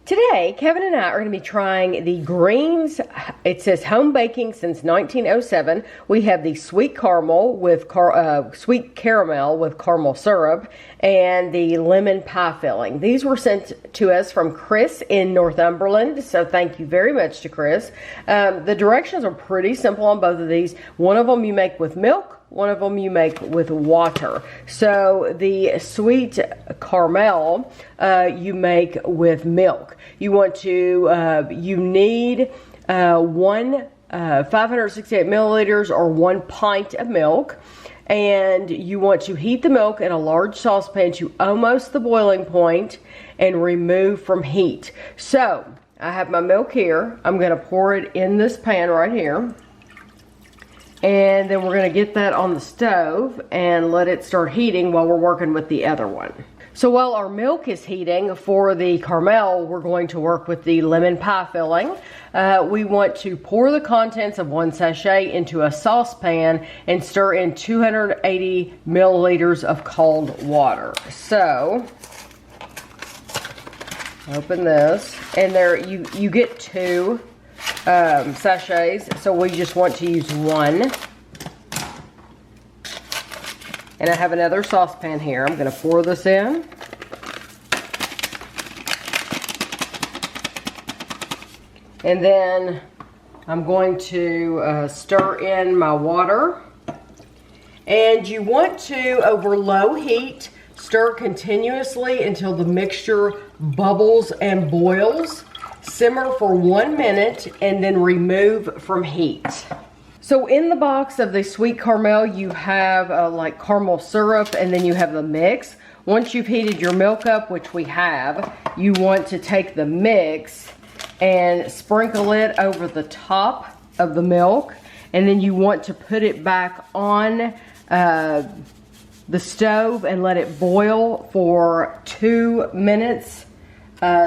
Today, Kevin and I are going to be trying the Greens. It says home baking since 1907. We have the sweet caramel with sweet caramel with caramel syrup and the lemon pie filling. These were sent to us from Chris in Northumberland, so thank you very much to Chris. The directions are pretty simple on both of these. One of them you make with milk. One of them you make with water. So the sweet Carmelle you make with milk. You want to, you need 568 milliliters or 1 pint of milk. And you want to heat the milk in a large saucepan to almost the boiling point and remove from heat. So I have my milk here. I'm going to pour it in this pan right here. And then we're going to get that on the stove and let it start heating while we're working with the other one. So while our milk is heating for the Carmelle, we're going to work with the lemon pie filling. We want to pour the contents of 1 sachet into a saucepan and stir in 280 milliliters of cold water. So open this, and there you get 2 sachets, so we just want to use 1. And I have another saucepan here. I'm going to pour this in. And then I'm going to stir in my water. And you want to, over low heat, stir continuously until the mixture bubbles and boils. Simmer for 1 minute and then remove from heat. So in the box of the sweet Carmelle, you have like caramel syrup, and then you have the mix. Once you've heated your milk up, which we have, you want to take the mix and sprinkle it over the top of the milk, and then you want to put it back on the stove and let it boil for 2 minutes,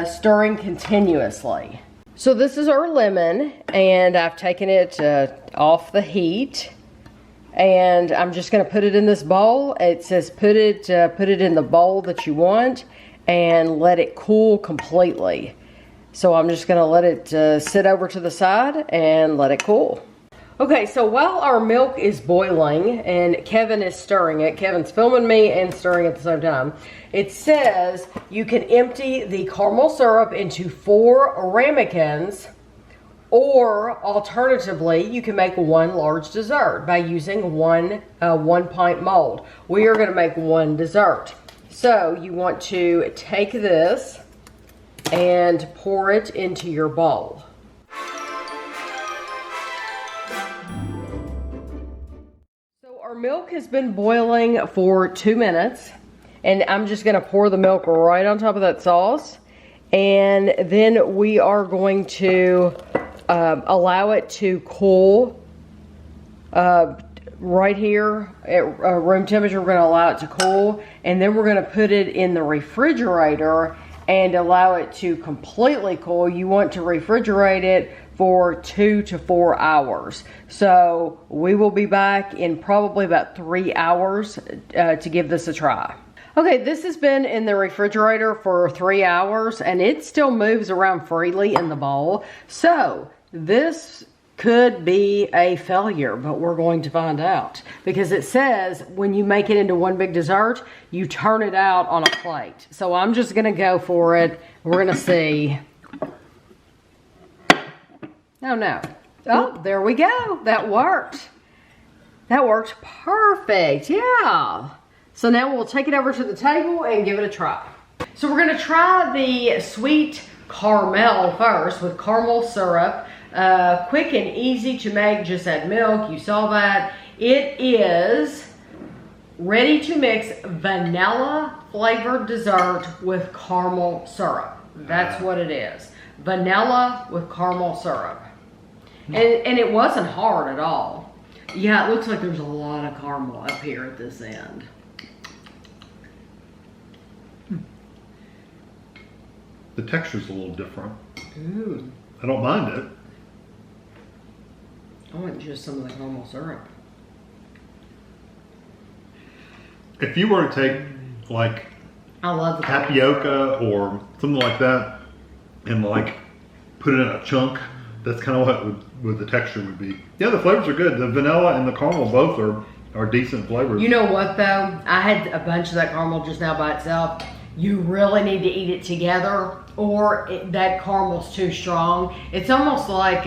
stirring continuously. So this is our lemon, and I've taken it off the heat, and I'm just going to put it in this bowl. It says put it in the bowl that you want and let it cool completely. So I'm just going to let it sit over to the side and let it cool. Okay, so while our milk is boiling and Kevin is stirring it, Kevin's filming me and stirring at the same time, it says you can empty the caramel syrup into 4 ramekins, or alternatively, you can make 1 large dessert by using 1 pint mold. We are going to make 1 dessert. So you want to take this and pour it into your bowl. Our milk has been boiling for 2 minutes, and I'm just going to pour the milk right on top of that sauce, and then we are going to allow it to cool right here at room temperature. We're going to allow it to cool, and then we're going to put it in the refrigerator and allow it to completely cool. You want to refrigerate it for 2 to 4 hours. So we will be back in probably about 3 hours to give this a try. Okay, this has been in the refrigerator for 3 hours, and it still moves around freely in the bowl. So this could be a failure, but we're going to find out, because it says when you make it into 1 big dessert, you turn it out on a plate. So I'm just gonna go for it. We're gonna see. Oh no. Oh, there we go. That worked. That worked perfect. Yeah. So now we'll take it over to the table and give it a try. So we're gonna try the sweet Carmelle first with caramel syrup. Quick and easy to make, just add milk, you saw that. It is ready to mix vanilla flavored dessert with caramel syrup. That's what it is. Vanilla with caramel syrup. And it wasn't hard at all. Yeah, it looks like there's a lot of caramel up here at this end. The texture's a little different. Ooh. I don't mind it. I want just some of the caramel syrup. If you were to take like I love the tapioca or something like that and like put it in a chunk. That's kind of what the texture would be. Yeah, the flavors are good. The vanilla and the caramel both are decent flavors. You know what though? I had a bunch of that caramel just now by itself. You really need to eat it together, or that caramel's too strong. It's almost like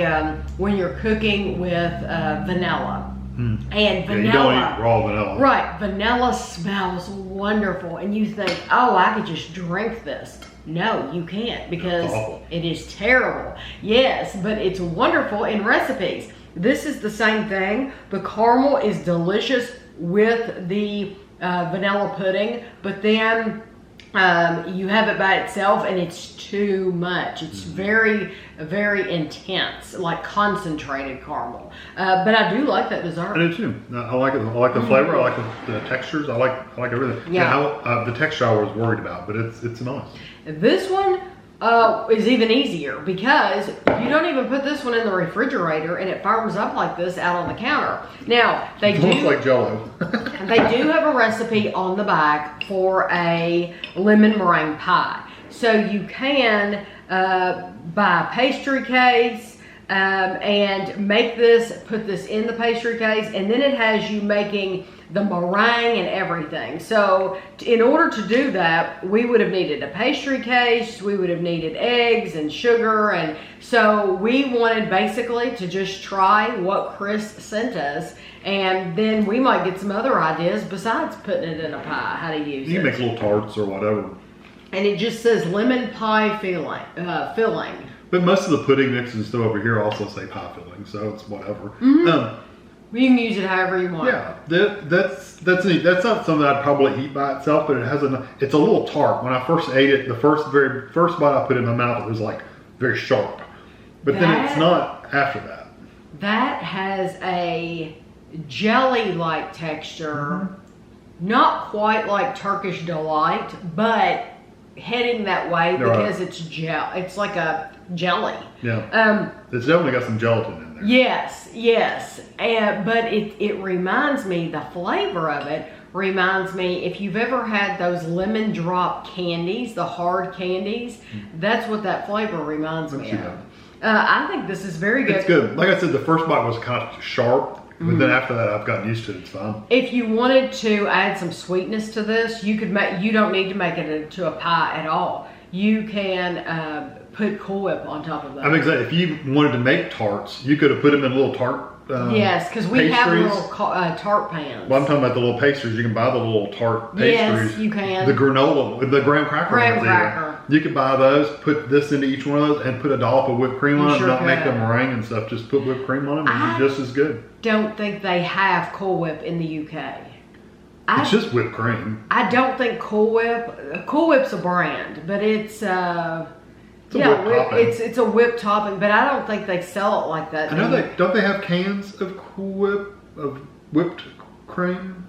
when you're cooking with vanilla. And vanilla, you don't eat raw vanilla. Right, vanilla smells wonderful, and you think, oh, I could just drink this. No, you can't, because it is terrible. Yes, but it's wonderful in recipes. This is the same thing. The caramel is delicious with the vanilla pudding, but then you have it by itself and it's too much. It's very, very intense, like concentrated caramel. But I do like that dessert. I do too. I like it. I like the flavor. I like the textures. I like everything. Yeah. And the texture I was worried about, but it's nice. This one is even easier because you don't even put this one in the refrigerator and it firms up like this out on the counter. Now, It looks like Jell-O. they do have a recipe on the back for a lemon meringue pie. So you can buy a pastry case and make this, put this in the pastry case, and then it has you making the meringue and everything. So in order to do that, we would have needed a pastry case, we would have needed eggs and sugar, and so we wanted basically to just try what Chris sent us, and then we might get some other ideas besides putting it in a pie, how to use it. You can make little tarts or whatever. And it just says lemon pie filling. But most of the pudding mixes and stuff over here also say pie filling, so it's whatever. You can use it however you want. Yeah, that's neat. That's not something I'd probably eat by itself, but it's a little tart. When I first ate it, the very first bite I put in my mouth, it was like very sharp. But then it's not after that. That has a jelly-like texture, not quite like Turkish Delight, but heading that way because it's gel. It's like a jelly. Yeah. It's definitely got some gelatin in there. Yes. But it reminds me, the flavor of it reminds me, if you've ever had those lemon drop candies, the hard candies, that's what that flavor reminds me of. I think this is very good. It's good. Like I said, the first bite was kind of sharp, but then after that, I've gotten used to it. It's fine. If you wanted to add some sweetness to this, you could make. You don't need to make it into a pie at all. You can put Cool Whip on top of that. I mean, if you wanted to make tarts, you could have put them in little tart. Yes, because we have little tart pans. Well, I'm talking about the little pastries. You can buy the little tart pastries. Yes, you can. The granola, the graham cracker. You could buy those, put this into each one of those, and put a dollop of whipped cream on them. Don't make them meringue and stuff. Just put whipped cream on them, and it's just as good. Don't think they have Cool Whip in the UK. It's just whipped cream. I don't think Cool Whip's a brand, but it's it's a whipped topping, but I don't think they sell it like that. I know don't they have cans of Cool Whip of whipped cream?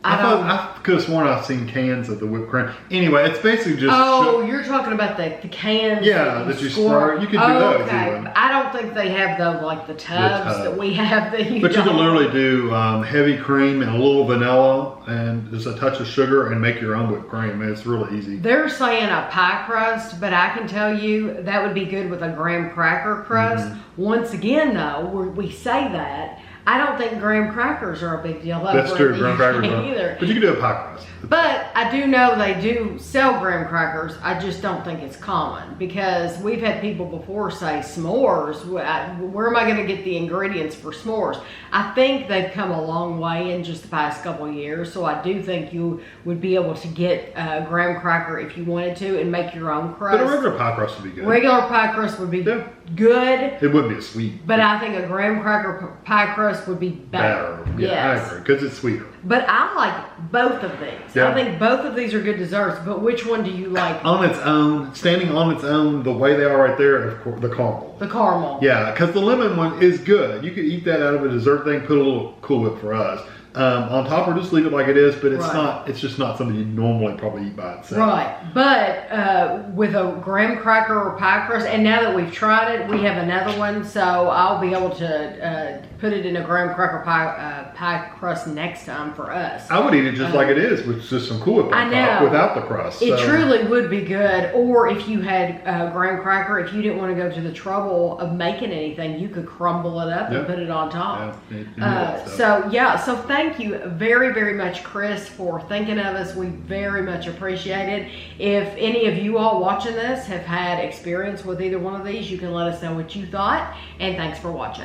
I could have sworn I've seen cans of the whipped cream. Anyway, it's basically just. Oh, you're talking about the cans. Yeah, that you squirt. You could do those. Okay, I don't think they have those like the tubs that we have. But you can literally do heavy cream and a little vanilla and just a touch of sugar and make your own whipped cream. It's really easy. They're saying a pie crust, but I can tell you that would be good with a graham cracker crust. Once again, though, we say that. I don't think graham crackers are a big deal. That's true, graham crackers either. But you can do a pie crust. But I do know they do sell graham crackers. I just don't think it's common because we've had people before say s'mores. Where am I going to get the ingredients for s'mores? I think they've come a long way in just the past couple of years. So I do think you would be able to get a graham cracker if you wanted to and make your own crust. But a regular pie crust would be good. Regular pie crust would be good. It wouldn't be a sweet. But I think a graham cracker pie crust would be better. Yeah, yes. I agree, because it's sweeter. But I like both of these. Yeah. I think both of these are good desserts, but which one do you like? On its own, standing on its own, the way they are right there, of course, the caramel. The caramel. Yeah, because the lemon one is good. You could eat that out of a dessert thing, put a little Cool Whip for us. on top, or just leave it like it is. But it's Right. not. It's just not something you normally probably eat by itself. Right, but with a graham cracker or pie crust, and now that we've tried it, we have another one, so I'll be able to put it in a graham cracker pie crust next time for us. I would eat it just like it is, with just some Cool Whip I on top know. without the crust. It So, truly would be good, or if you had graham cracker, if you didn't want to go to the trouble of making anything, you could crumble it up and Yep. put it on top. Yeah, you do that stuff. So thank you very, very much, Chris, for thinking of us. We very much appreciate it. If any of you all watching this have had experience with either one of these, you can let us know what you thought, and thanks for watching.